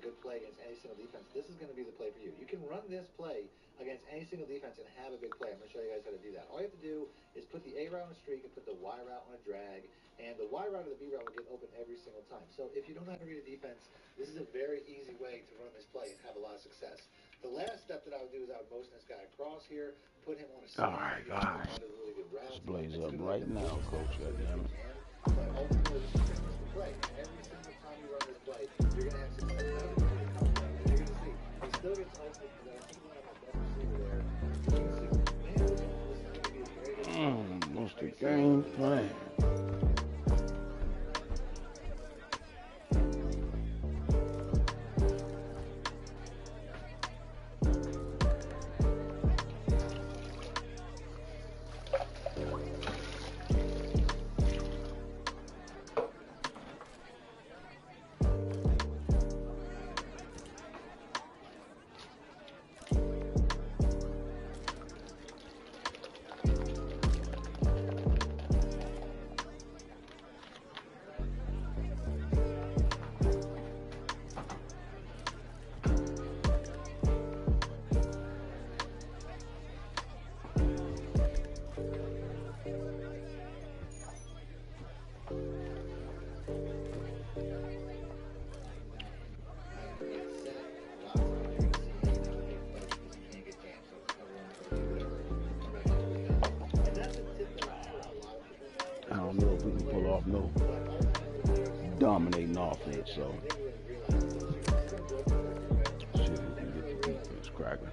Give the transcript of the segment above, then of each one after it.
good play against any single defense, this is going to be the play for you. You can run this play against any single defense and have a big play. I'm going to show you guys how to do that. All you have to do is put the A route on a streak and put the Y route on a drag, and the Y route or the B route will get open every single time. So if you don't know how to read a defense, this is a very easy way to run this play and have a lot of success. The last step that I would do is I would motion this guy across here, put him on a slant. All right, all right. Really good route. Let's blaze up right now, Coach. Goddamn it. But ultimately, this is pretty much the play. Every single time you run this play, you're going to have success. You're going to see. He still gets open, but I think one of my best receiver there. Man, this is going to be a great. What's the game plan? I don't know if we can pull off no dominating offense, so shit, we can get the defense cracking.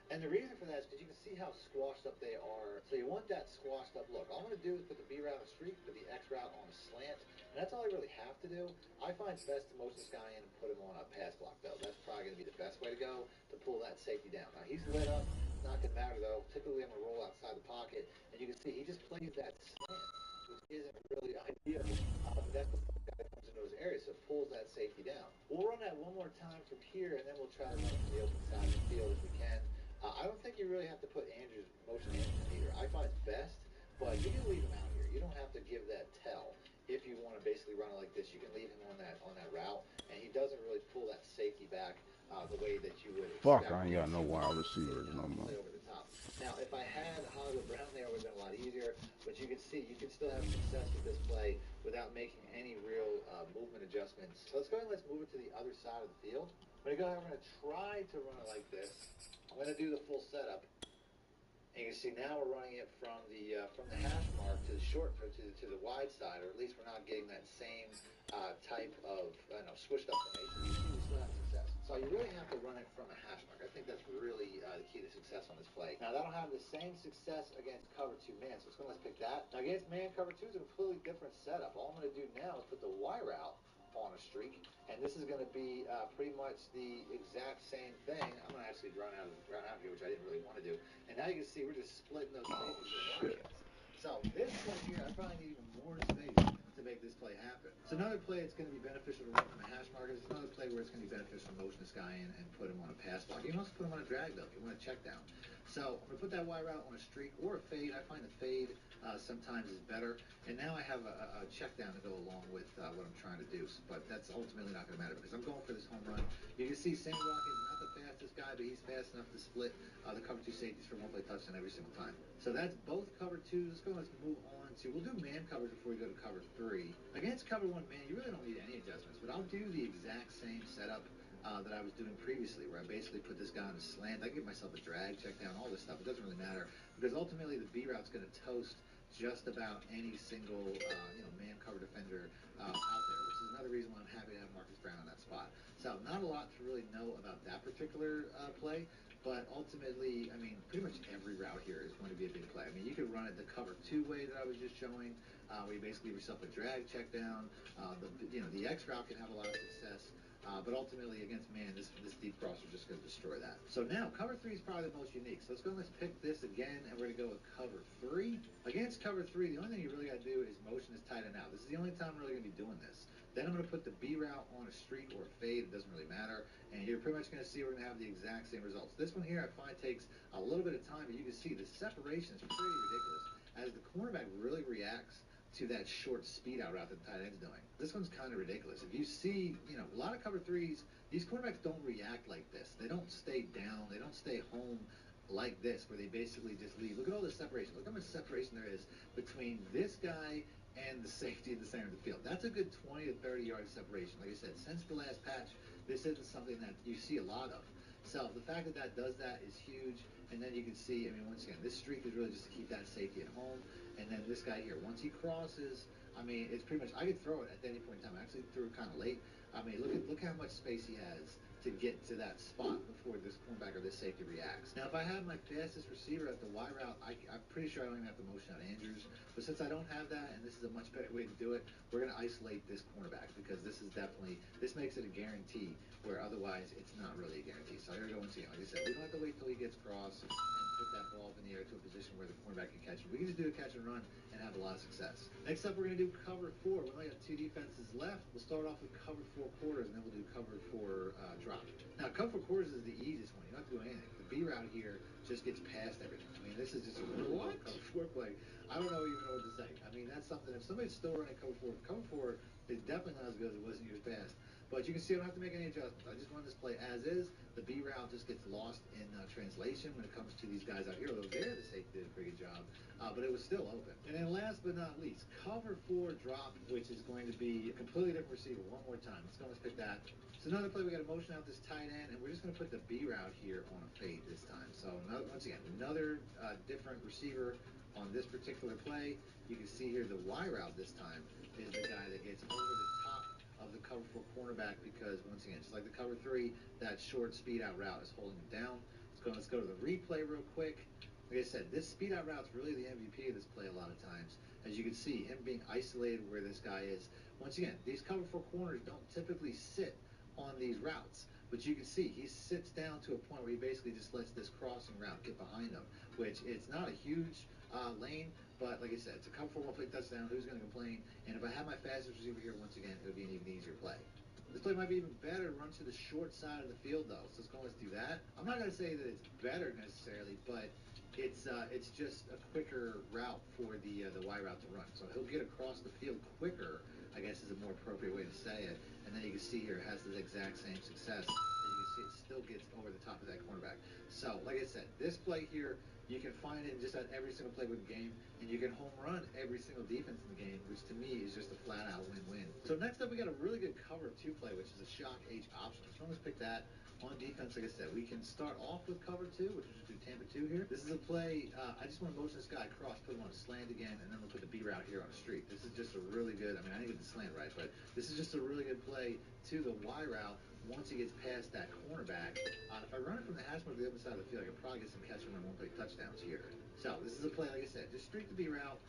And the reason for that is because you can see how squashed up they are. So you want that squashed up look. All I'm going to do is put the B route on a streak, put the X route on a slant, and that's all I really have to do. I find it's best to motion this guy in and put him on a pass block, though. That's probably going to be the best way to go to pull that safety down. Now, he's lit up. Not going to matter, though. Typically, I'm going to roll outside the pocket, and you can see he just plays that slant, which isn't really ideal. But that's the guy that comes into those areas, so it pulls that safety down. We'll run that one more time from here, and then we'll try to run it from the open side of the field if we can. I don't think you really have to put motion Andrews either. I find it's best, but you can leave him out here. You don't have to give that tell. If you want to basically run it like this, you can leave him on that route, and he doesn't really pull that safety back the way that you would expect. Fuck, I ain't got no wide receivers no more. Over the top. Now, if I had Hollywood Brown there, it would have been a lot easier, but you can see you can still have success with this play without making any real movement adjustments. So let's go ahead and let's move it to the other side of the field. I'm going to go ahead and we're going to try to run it like this. I'm going to do the full setup. And you can see now we're running it from the hash mark to the short, to the wide side, or at least we're not getting that same type of squished up formation. You see we still have success. So you really have to run it from a hash mark. I think that's really the key to success on this play. Now that'll have the same success against cover 2 man. So let's pick that. Now against man cover 2 is a completely different setup. All I'm going to do now is put the Y route on a streak, and this is going to be pretty much the exact same thing. I'm going to actually run out here, which I didn't really want to do. And now you can see we're just splitting those spaces. So this play here, I probably need even more space to make this play happen. So another play it's going to be beneficial to run from a hash marker. There's another play where it's going to be beneficial to motion this guy in and put him on a pass block. You can also put him on a drag, though, if you want to check down. So I'm going to put that Y route on a streak or a fade. I find the fade sometimes is better. And now I have a check down to go along with what I'm trying to do. But that's ultimately not going to matter because I'm going for this home run. You can see Sam Watkins is not the fastest guy, but he's fast enough to split the cover 2 safeties for one play touchdown every single time. So that's both cover 2s. Let's move on to, we'll do man coverage before we go to cover 3. Against cover 1 man, you really don't need any adjustments, but I'll do the exact same setup that I was doing previously, where I basically put this guy on a slant. I give myself a drag, check down, all this stuff. It doesn't really matter because ultimately the B route's going to toast just about any single man cover defender out there, which is another reason why I'm happy to have Marcus Brown on that spot. So not a lot to really know about that particular play, but ultimately, I mean, pretty much every route here is going to be a big play. I mean, you could run it the cover 2 way that I was just showing, where you basically give yourself a drag check down. The X route can have a lot of success. But ultimately, against man, this deep cross is just going to destroy that. So now, cover 3 is probably the most unique. So let's go and let's pick this again, and we're going to go with cover 3. Against cover 3, the only thing you really got to do is motion this tight end out. This is the only time I'm really going to be doing this. Then I'm going to put the B route on a streak or a fade. It doesn't really matter. And you're pretty much going to see we're going to have the exact same results. This one here I find takes a little bit of time, but you can see the separation is pretty ridiculous as the cornerback really reacts to that short speed out route that the tight end's doing. This one's kind of ridiculous. If you see, a lot of cover threes, these cornerbacks don't react like this. They don't stay down. They don't stay home like this, where they basically just leave. Look at all the separation. Look how much separation there is between this guy and the safety in the center of the field. That's a good 20 to 30 yard separation. Like I said, since the last patch, this isn't something that you see a lot of. So the fact that that does that is huge. And then you can see, once again, this streak is really just to keep that safety at home. And then this guy here, once he crosses, it's pretty much, I could throw it at any point in time. I actually threw it kind of late. Look how much space he has to get to that spot before this cornerback or this safety reacts. Now, if I have my fastest receiver at the Y route, I'm pretty sure I don't even have to motion out Andrews. But since I don't have that, and this is a much better way to do it, we're going to isolate this cornerback because this makes it a guarantee, where otherwise it's not really a guarantee. So here we go once again. Like I said, we don't have to wait till he gets crossed and put that ball up in the air to a position where the cornerback can catch it. We can just do a catch and run and have a lot of success. Next up, we're going to do cover 4. We only have 2 defenses left. We'll start off with cover 4 quarters, and then we'll do cover 4 drop. Now, cover 4 quarters is the easiest one. You don't have to do anything. The B route here just gets past everything. This is just a cover 4 play. I don't even know what to say. That's something. If somebody's still running cover 4 is definitely not as good as it was in years past. But you can see I don't have to make any adjustments. I just run this play as is. The B route just gets lost in translation when it comes to these guys out here. Although there, the safety did a pretty good job. But it was still open. And then last but not least, cover 4 drop, which is going to be a completely different receiver. One more time. Let's go. Let's pick that. So another play, we got to motion out this tight end, and we're just going to put the B route here on a fade this time. So once again, another different receiver on this particular play. You can see here the Y route this time is the guy that gets over the top of the cover 4 cornerback because, once again, just like the cover 3, that short speed out route is holding him down. Let's go to the replay real quick. Like I said, this speed out route is really the MVP of this play a lot of times. As you can see, him being isolated where this guy is. Once again, these cover 4 corners don't typically sit on these routes. But you can see he sits down to a point where he basically just lets this crossing route get behind him, which it's not a huge lane, but like I said, it's a cover 4 one-play touchdown. Who's going to complain? And if I have my fastest receiver here, once again, it would be an even easier play. This play might be even better to run to the short side of the field, though. So let's do that. I'm not going to say that it's better necessarily, but it's just a quicker route for the Y route to run. So he'll get across the field quicker, I guess is a more appropriate way to say it. And then you can see here it has the exact same success. As you can see, it still gets over the top of that cornerback. So, like I said, this play here, you can find it in just about every single playbook game, and you can home run every single defense in the game, which to me is just a flat-out win-win. So next up, we got a really good cover 2 play, which is a shock H option. So let's pick that. On defense, like I said, we can start off with cover 2, which is just do Tampa 2 here. This is a play, I just want to motion this guy across, put him on a slant again, and then we'll put the B route here on a streak. This is just a really good, I didn't get the slant right, but this is just a really good play to the Y route once he gets past that cornerback. If I run it from the hash mark to the other side of the field, I can probably get some catch and run one-play touchdowns here. So this is a play, like I said, just streak the B route,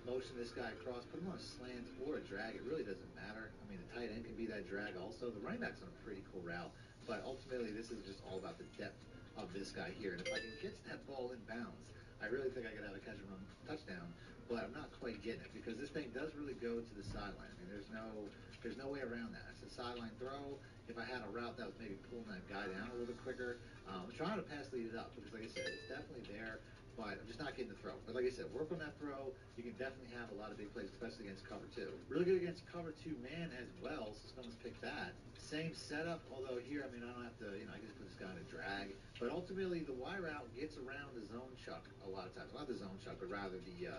motion this guy across, put him on a slant or a drag. It really doesn't matter. The tight end can be that drag also. The running back's on a pretty cool route, but ultimately this is just all about the depth of this guy here. And if I can get that ball in bounds, I really think I could have a catch and run touchdown, but I'm not quite getting it because this thing does really go to the sideline. There's no way around that. It's a sideline throw. If I had a route that was maybe pulling that guy down a little bit quicker, I'm trying to pass lead it up because, like I said, it's definitely there, but I'm just not getting the throw. But like I said, work on that throw. You can definitely have a lot of big plays, especially against cover 2. Really good against cover 2 man as well, so someone's pick that. Same setup, although here, I don't have to, I can just put this guy in a drag. But ultimately, the Y route gets around the zone chuck a lot of times. Not the zone chuck, but rather the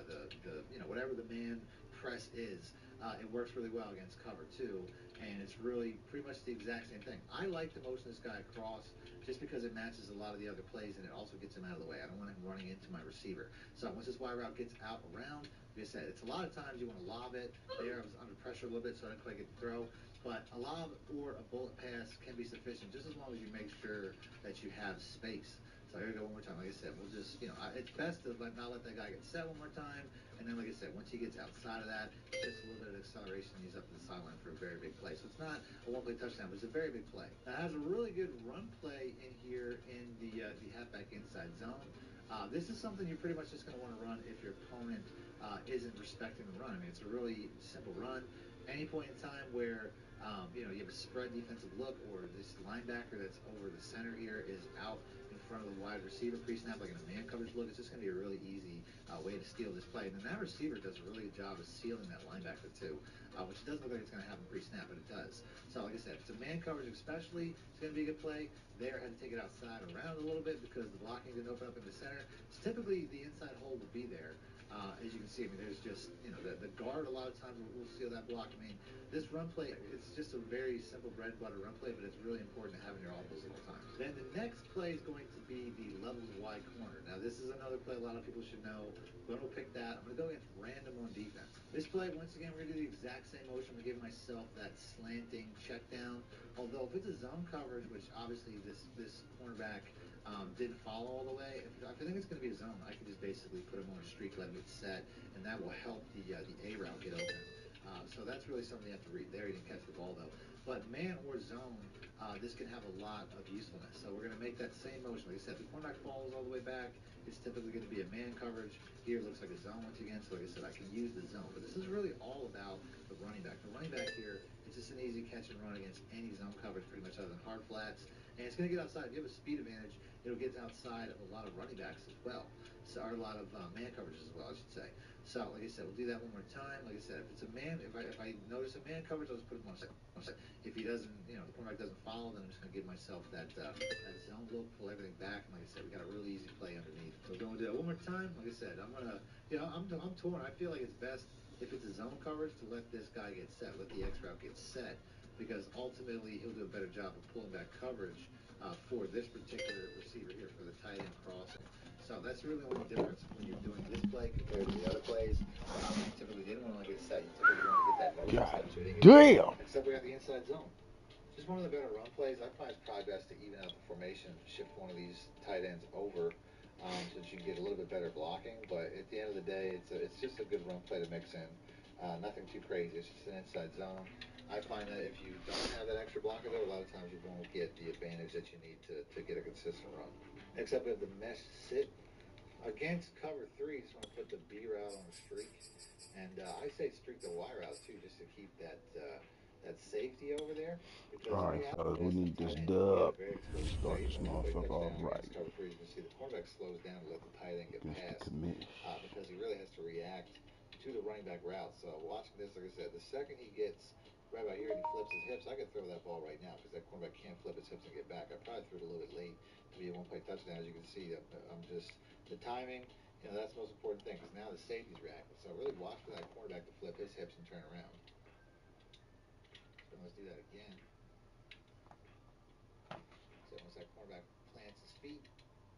whatever the man press is. It works really well against cover 2, and it's really pretty much the exact same thing. I like to motion this guy across just because it matches a lot of the other plays, and it also gets him out of the way. I don't want him running into my receiver. So once this Y route gets out around, like I said, it's a lot of times you want to lob it. There, I was under pressure a little bit, so I didn't quite get the throw. But a lob or a bullet pass can be sufficient, just as long as you make sure that you have space. So here we go one more time. Like I said, we'll just, it's best to not let that guy get set one more time. And then, like I said, once he gets outside of that, just a little bit of acceleration, he's up to the sideline for a very big play. So it's not a one-play touchdown, but it's a very big play. Now, it has a really good run play in here in the halfback inside zone. This is something you're pretty much just going to want to run if your opponent isn't respecting the run. It's a really simple run. Any point in time where you have a spread defensive look, or this linebacker that's over the center here is out in front of the wide receiver pre-snap, like in a man coverage look, it's just going to be a really easy way to steal this play. And then that receiver does a really good job of sealing that linebacker too, which doesn't look like it's going to happen pre-snap, but it does. So like I said, if it's a man coverage especially, it's going to be a good play. There, had to take it outside around a little bit because the blocking didn't open up in the center. So typically the inside hole will be there. As you can see, I mean, there's just, the guard a lot of times will seal that block. I mean, this run play, it's just a very simple bread and butter run play, but it's really important to have in your audibles at all times. Then the next play is going to be the levels wide corner. Now, this is another play a lot of people should know. I'm going to pick that. I'm going to go against random on defense. This play, once again, we're going to do the exact same motion. I'm going to give myself that slanting check down. Although, if it's a zone coverage, which obviously this cornerback didn't follow all the way. If I think it's going to be a zone, I can just basically put him on a streak, let him get set, and that will help the A route get open. So that's really something you have to read. There, he didn't catch the ball though. But man or zone, this can have a lot of usefulness. So we're going to make that same motion. Like I said, the cornerback falls all the way back. It's typically going to be a man coverage. Here it looks like a zone once again. So like I said, I can use the zone. But this is really all about the running back. The running back here, it's just an easy catch and run against any zone coverage pretty much other than hard flats. And it's going to get outside. If you have a speed advantage, it'll get outside of a lot of running backs as well. So, or a lot of man coverages as well, I should say. So, like I said, we'll do that one more time. Like I said, if it's a man, if I notice a man coverage, I'll just put him on second. If he doesn't, the cornerback doesn't follow, then I'm just going to give myself that zone look, pull everything back, and like I said, we got a really easy play underneath. So, we're going to do that one more time. Like I said, I'm going to, I'm torn. I feel like it's best if it's a zone coverage to let this guy get set, let the X route get set, because ultimately he'll do a better job of pulling back coverage for this particular receiver here, for the tight end crossing. So that's really the only difference when you're doing this play compared to the other plays. Typically, they didn't want to get set. You typically want to get that motion God set so they damn! except we got the inside zone. Just one of the better run plays. I find it's probably best to even out the formation, shift one of these tight ends over so that you can get a little bit better blocking. But at the end of the day, it's just a good run play to mix in. Nothing too crazy. It's just an inside zone. I find that if you don't have that extra blocker there, a lot of times you won't get the advantage that you need to get a consistent run. Except with the mesh sit against cover three, just want to put the B route on the streak. And I say streak the Y route too, just to keep that safety over there. Because if Alright, you have a fellas, we fast enough need tight this end, you can get dub. a very explosive Start play. this Even a one-play motherfucker off touchdown right. against cover three, you can see the quarterback slows down to let the tight end get Against the past commish. because he really has to react to the running back route. So watching this, like I said, the second he gets right about here and he flips his hips, I could throw that ball right now because that cornerback can't flip his hips and get back. I probably threw it a little bit late to be a one-play touchdown. As you can see, I'm just the timing. That's the most important thing because now the safety's reacting. So really watch for that cornerback to flip his hips and turn around. So let's do that again. So once that cornerback plants his feet,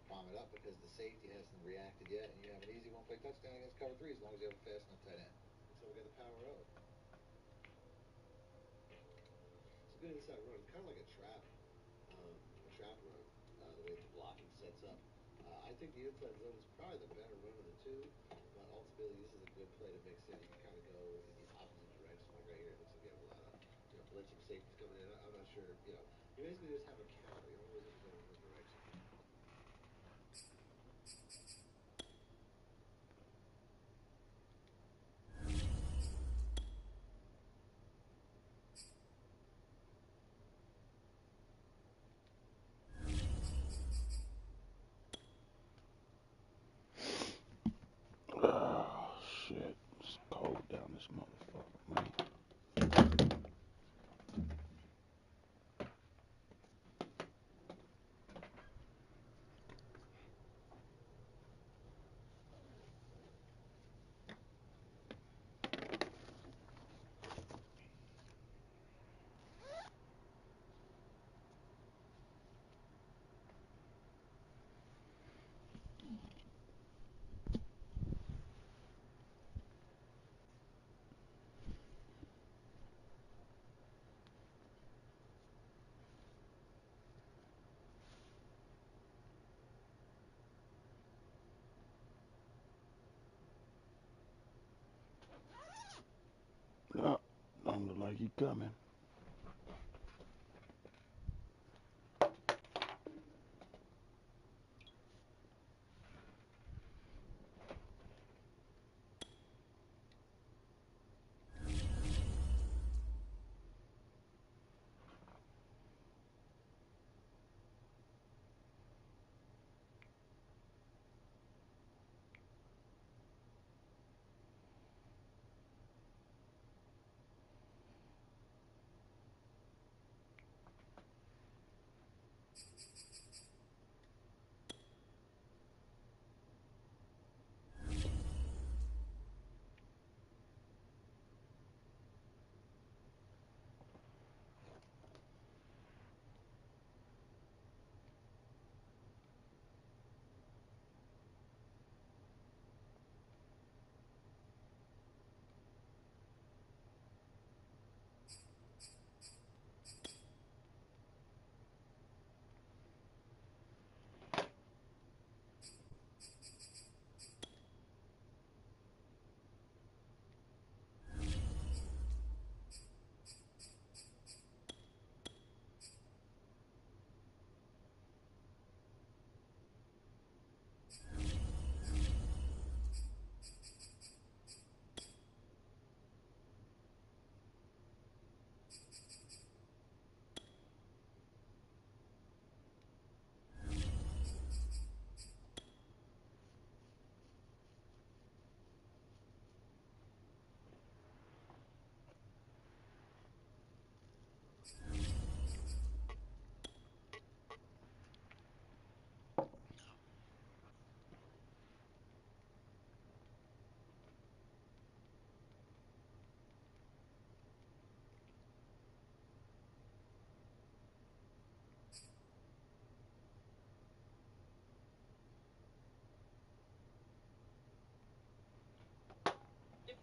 bomb it up because the safety hasn't reacted yet, and you have an easy one-play touchdown against cover three as long as you have a fast enough tight end. So we got the power of. It's a good inside run. It's kind of like a trap run, the way the blocking sets up. I think the inside zone is probably the better run of the two, but ultimately this is a good play to mix in. You can kind of go in the opposite direction. Like right here, it looks like you have a lot of blitzing safeties coming in. I'm not sure. You basically just have a counter. You don't always have to go in one direction. Oh, shit. It's cold down this motherfucker, man. No, don't look like he coming.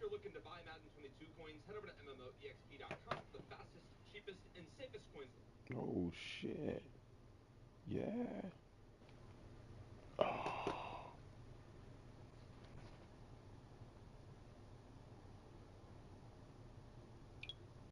you're looking to buy Madden 22 coins, head over to MMOEXP.com for the fastest, cheapest, and safest coins. Oh shit. Yeah.